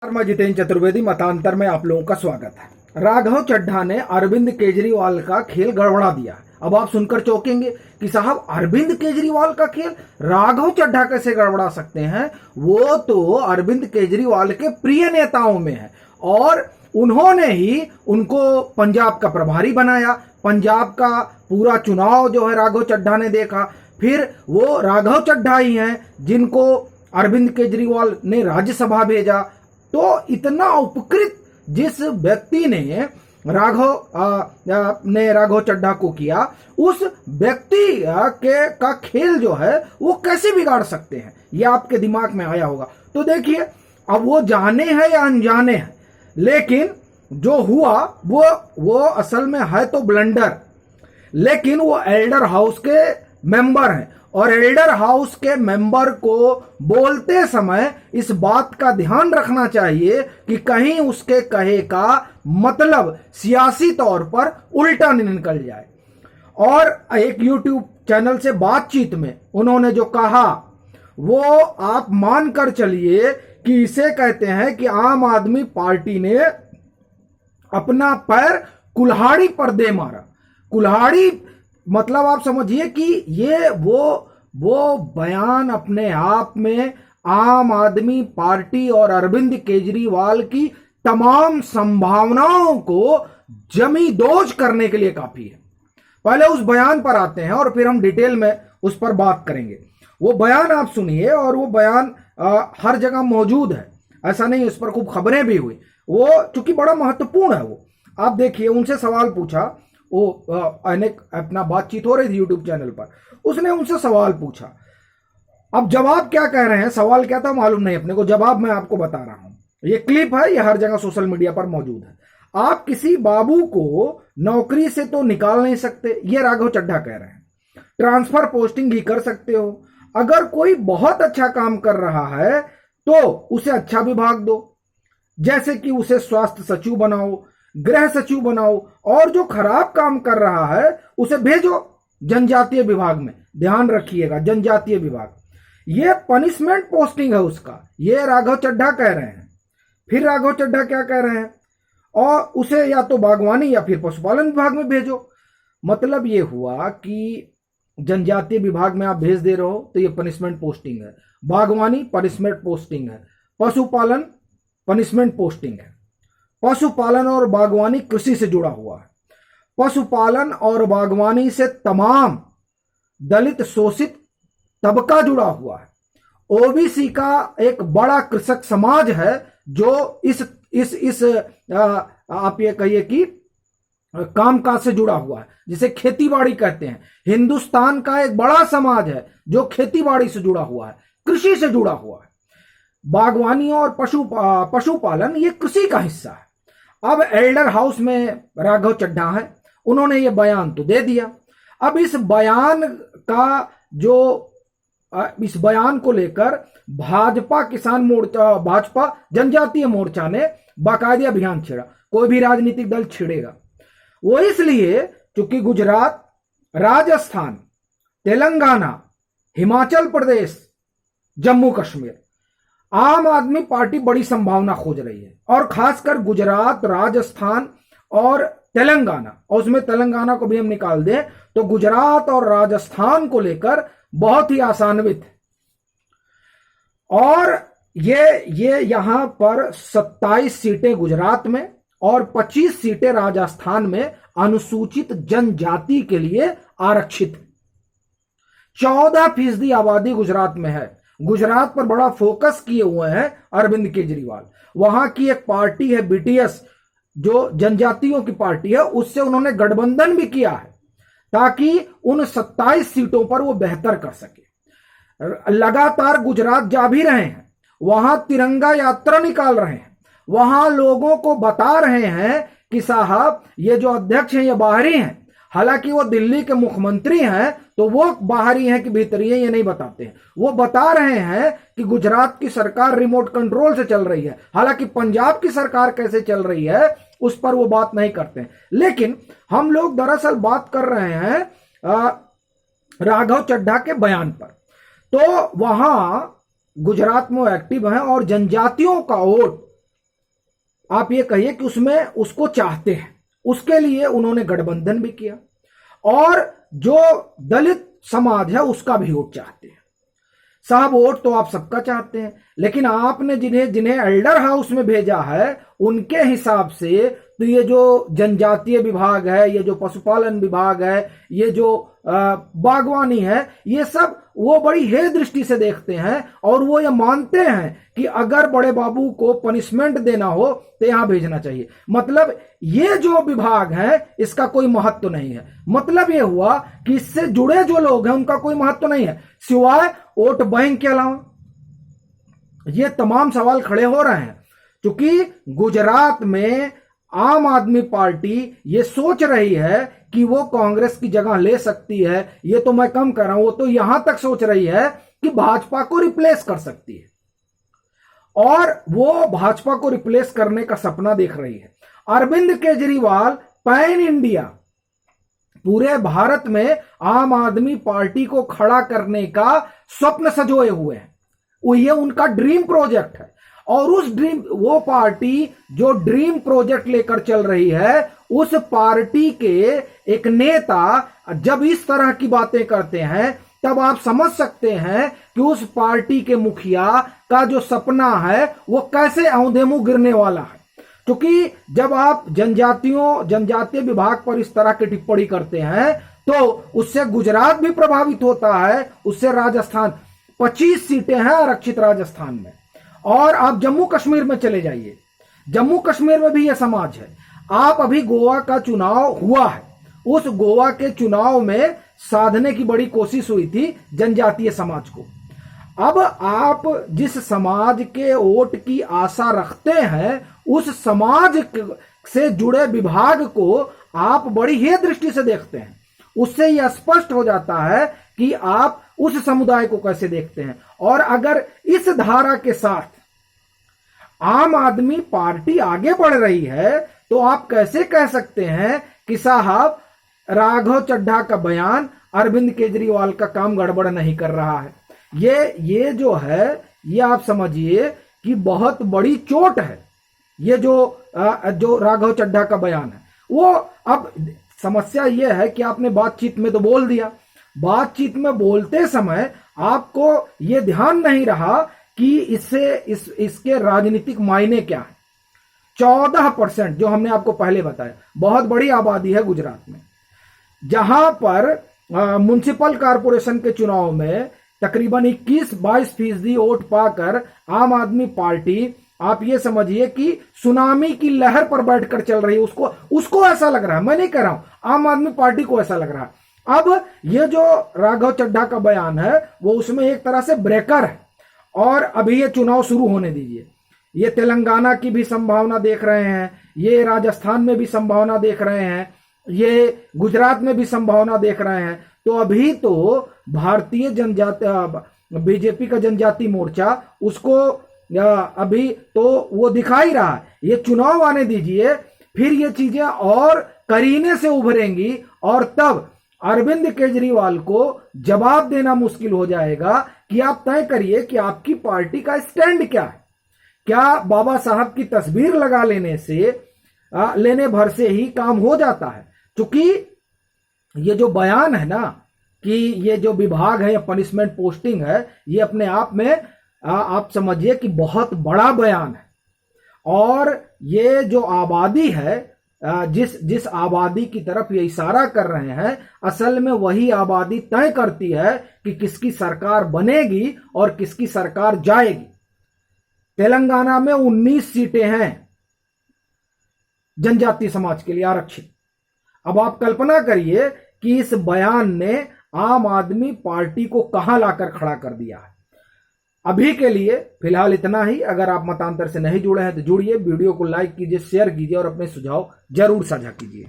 मैं जितेंद्र चतुर्वेदी मतांतर में आप लोगों का स्वागत है। राघव चड्ढा ने अरविंद केजरीवाल का खेल गड़बड़ा दिया। अब आप सुनकर चौंकेंगे कि साहब अरविंद केजरीवाल का खेल राघव चड्ढा कैसे गड़बड़ा सकते हैं। वो तो अरविंद केजरीवाल के प्रिय नेताओं में है और उन्होंने ही उनको पंजाब का प्रभारी बनाया। पंजाब का पूरा चुनाव जो है राघव चड्ढा ने देखा। फिर वो राघव चड्ढा ही हैं जिनको अरविंद केजरीवाल ने राज्यसभा भेजा। तो इतना उपकृत जिस व्यक्ति ने राघव चड्ढा को किया, उस व्यक्ति का खेल जो है वो कैसे बिगाड़ सकते हैं, ये आपके दिमाग में आया होगा। तो देखिए, अब वो जाने हैं या अनजाने हैं, लेकिन जो हुआ वो असल में है तो ब्लंडर। लेकिन वो एल्डर हाउस के मेंबर हैं और एल्डर हाउस के मेंबर को बोलते समय इस बात का ध्यान रखना चाहिए कि कहीं उसके कहे का मतलब सियासी तौर पर उल्टा नहीं निकल जाए। और एक YouTube चैनल से बातचीत में उन्होंने जो कहा वो आप मानकर चलिए कि इसे कहते हैं कि आम आदमी पार्टी ने अपना पैर कुल्हाड़ी पर दे मारा। कुल्हाड़ी मतलब आप समझिए कि ये वो बयान अपने आप में आम आदमी पार्टी और अरविंद केजरीवाल की तमाम संभावनाओं को जमींदोज करने के लिए काफी है। पहले उस बयान पर आते हैं और फिर हम डिटेल में उस पर बात करेंगे। वो बयान आप सुनिए और वो बयान हर जगह मौजूद है, ऐसा नहीं, इस पर खूब खबरें भी हुई। वो चूंकि बड़ा महत्वपूर्ण है, वो आप देखिए। उनसे सवाल पूछा, वो अपना बातचीत हो रही थी यूट्यूब चैनल पर, उसने उनसे सवाल पूछा। अब जवाब क्या कह रहे हैं, सवाल क्या था मालूम नहीं अपने को, जवाब मैं आपको बता रहा हूं। ये क्लिप है, ये हर जगह सोशल मीडिया पर मौजूद है। आप किसी बाबू को नौकरी से तो निकाल नहीं सकते, ये राघव चड्ढा कह रहे हैं। ट्रांसफर पोस्टिंग ही कर सकते हो। अगर कोई बहुत अच्छा काम कर रहा है तो उसे अच्छा विभाग दो, जैसे कि उसे स्वास्थ्य सचिव बनाओ, गृह सचिव बनाओ, और जो खराब काम कर रहा है उसे भेजो जनजातीय विभाग में। ध्यान रखिएगा, जनजातीय विभाग, ये पनिशमेंट पोस्टिंग है उसका, ये राघव चड्ढा कह रहे हैं। फिर राघव चड्ढा क्या कह रहे हैं, और उसे या तो बागवानी या फिर पशुपालन विभाग में भेजो। मतलब ये हुआ कि जनजातीय विभाग में आप भेज दे रहे हो तो ये पनिशमेंट पोस्टिंग है, बागवानी पनिशमेंट पोस्टिंग है, पशुपालन पनिशमेंट पोस्टिंग है। पशुपालन और बागवानी कृषि से जुड़ा हुआ है। पशुपालन और बागवानी से तमाम दलित शोषित तबका जुड़ा हुआ है। ओबीसी का एक बड़ा कृषक समाज है जो इस आप ये कहिए कि कामकाज से जुड़ा हुआ है, जिसे खेतीबाड़ी कहते हैं। हिंदुस्तान का एक बड़ा समाज है जो खेतीबाड़ी से जुड़ा हुआ है, कृषि से जुड़ा हुआ है। बागवानी और पशुपालन ये कृषि का हिस्सा है। अब एल्डर हाउस में राघव चड्ढा है, उन्होंने ये बयान तो दे दिया। अब इस बयान को लेकर भाजपा जनजातीय मोर्चा ने बाकायदा अभियान छेड़ा। कोई भी राजनीतिक दल छेड़ेगा वो इसलिए क्योंकि गुजरात, राजस्थान, तेलंगाना, हिमाचल प्रदेश, जम्मू कश्मीर आम आदमी पार्टी बड़ी संभावना खोज रही है। और खासकर गुजरात, राजस्थान और तेलंगाना, और उसमें तेलंगाना को भी हम निकाल दें तो गुजरात और राजस्थान को लेकर बहुत ही आशान्वित है। और ये यहां पर 27 सीटें गुजरात में और 25 सीटें राजस्थान में अनुसूचित जनजाति के लिए आरक्षित है। 14% आबादी गुजरात में है। गुजरात पर बड़ा फोकस किए हुए हैं अरविंद केजरीवाल। वहां की एक पार्टी है बीटीएस, जो जनजातियों की पार्टी है, उससे उन्होंने गठबंधन भी किया है ताकि उन 27 सीटों पर वो बेहतर कर सके। लगातार गुजरात जा भी रहे हैं, वहां तिरंगा यात्रा निकाल रहे हैं, वहां लोगों को बता रहे हैं कि साहब ये जो अध्यक्ष हैं ये बाहरी हैं। हालांकि वो दिल्ली के मुख्यमंत्री हैं तो वो बाहरी हैं कि भीतरी हैं ये नहीं बताते हैं। वो बता रहे हैं कि गुजरात की सरकार रिमोट कंट्रोल से चल रही है, हालांकि पंजाब की सरकार कैसे चल रही है उस पर वो बात नहीं करते हैं। लेकिन हम लोग दरअसल बात कर रहे हैं राघव चड्ढा के बयान पर। तो वहां गुजरात में एक्टिव हैं और जनजातियों का वोट आप ये कहिए कि उसमें उसको चाहते हैं, उसके लिए उन्होंने गठबंधन भी किया, और जो दलित समाज है उसका भी वोट चाहते हैं। साहब वोट तो आप सबका चाहते हैं, लेकिन आपने जिन्हें जिन्हें एल्डर हाउस में भेजा है उनके हिसाब से तो ये जो जनजातीय विभाग है, ये जो पशुपालन विभाग है, ये जो बागवानी है, ये सब वो बड़ी हे दृष्टि से देखते हैं, और वो ये मानते हैं कि अगर बड़े बाबू को पनिशमेंट देना हो तो यहां भेजना चाहिए। मतलब ये जो विभाग है इसका कोई महत्व नहीं है। मतलब ये हुआ कि इससे जुड़े जो लोग हैं उनका कोई महत्व नहीं है, सिवाय वोट बैंक के अलावा। ये तमाम सवाल खड़े हो रहे हैं क्योंकि गुजरात में आम आदमी पार्टी ये सोच रही है कि वो कांग्रेस की जगह ले सकती है। ये तो मैं कम कर रहा हूं, वो तो यहां तक सोच रही है कि भाजपा को रिप्लेस कर सकती है, और वो भाजपा को रिप्लेस करने का सपना देख रही है। अरविंद केजरीवाल पैन इंडिया, पूरे भारत में आम आदमी पार्टी को खड़ा करने का स्वप्न सजोए हुए हैं। वो ये उनका ड्रीम प्रोजेक्ट है, और उस वो पार्टी जो ड्रीम प्रोजेक्ट लेकर चल रही है, उस पार्टी के एक नेता जब इस तरह की बातें करते हैं तब आप समझ सकते हैं कि उस पार्टी के मुखिया का जो सपना है वो कैसे औंधे मुंह गिरने वाला है। क्योंकि जब आप जनजातीय विभाग पर इस तरह की टिप्पणी करते हैं तो उससे गुजरात भी प्रभावित होता है, उससे राजस्थान, 25 सीटें हैं आरक्षित राजस्थान में। और आप जम्मू कश्मीर में चले जाइए, जम्मू कश्मीर में भी यह समाज है। आप अभी गोवा का चुनाव हुआ है, उस गोवा के चुनाव में साधने की बड़ी कोशिश हुई थी जनजातीय समाज को। अब आप जिस समाज के वोट की आशा रखते हैं, उस समाज से जुड़े विभाग को आप बड़ी हे दृष्टि से देखते हैं। उससे यह स्पष्ट हो जाता है कि आप उस समुदाय को कैसे देखते हैं। और अगर इस धारा के साथ आम आदमी पार्टी आगे बढ़ रही है तो आप कैसे कह सकते हैं कि साहब राघव चड्ढा का बयान अरविंद केजरीवाल का काम गड़बड़ नहीं कर रहा है। ये जो है, ये आप समझिए कि बहुत बड़ी चोट है। ये जो राघव चड्ढा का बयान है, वो अब समस्या ये है कि आपने बातचीत में तो बोल दिया, बातचीत में बोलते समय आपको ये ध्यान नहीं रहा कि इसके राजनीतिक मायने क्या है। 14% जो हमने आपको पहले बताया, बहुत बड़ी आबादी है गुजरात में, जहां पर म्युनिसिपल कारपोरेशन के चुनाव में तकरीबन 21-22% वोट पाकर आम आदमी पार्टी, आप ये समझिए कि सुनामी की लहर पर बैठकर चल रही है। उसको ऐसा लग रहा है, मैं नहीं कह रहा हूं, आम आदमी पार्टी को ऐसा लग रहा है। अब ये जो राघव चड्ढा का बयान है वो उसमें एक तरह से ब्रेकर है, और अभी ये चुनाव शुरू होने दीजिए। ये तेलंगाना की भी संभावना देख रहे हैं, ये राजस्थान में भी संभावना देख रहे हैं, ये गुजरात में भी संभावना देख रहे हैं। तो अभी तो भारतीय जनजाति, बीजेपी का जनजाति मोर्चा, उसको अभी तो वो दिखाई रहा है। ये चुनाव आने दीजिए, फिर ये चीजें और करीने से उभरेंगी, और तब अरविंद केजरीवाल को जवाब देना मुश्किल हो जाएगा कि आप तय करिए कि आपकी पार्टी का स्टैंड क्या है। क्या बाबा साहब की तस्वीर लगा लेने भर से ही काम हो जाता है? क्योंकि ये जो बयान है ना कि ये जो विभाग है या पनिशमेंट पोस्टिंग है, ये अपने आप में आप समझिए कि बहुत बड़ा बयान है। और ये जो आबादी है, जिस आबादी की तरफ ये इशारा कर रहे हैं, असल में वही आबादी तय करती है कि किसकी सरकार बनेगी और किसकी सरकार जाएगी। तेलंगाना में 19 सीटें हैं जनजातीय समाज के लिए आरक्षित। अब आप कल्पना करिए कि इस बयान ने आम आदमी पार्टी को कहां लाकर खड़ा कर दिया है। अभी के लिए फिलहाल इतना ही। अगर आप मतांतर से नहीं जुड़े हैं तो जुड़िए, वीडियो को लाइक कीजिए, शेयर कीजिए और अपने सुझाव जरूर साझा कीजिए।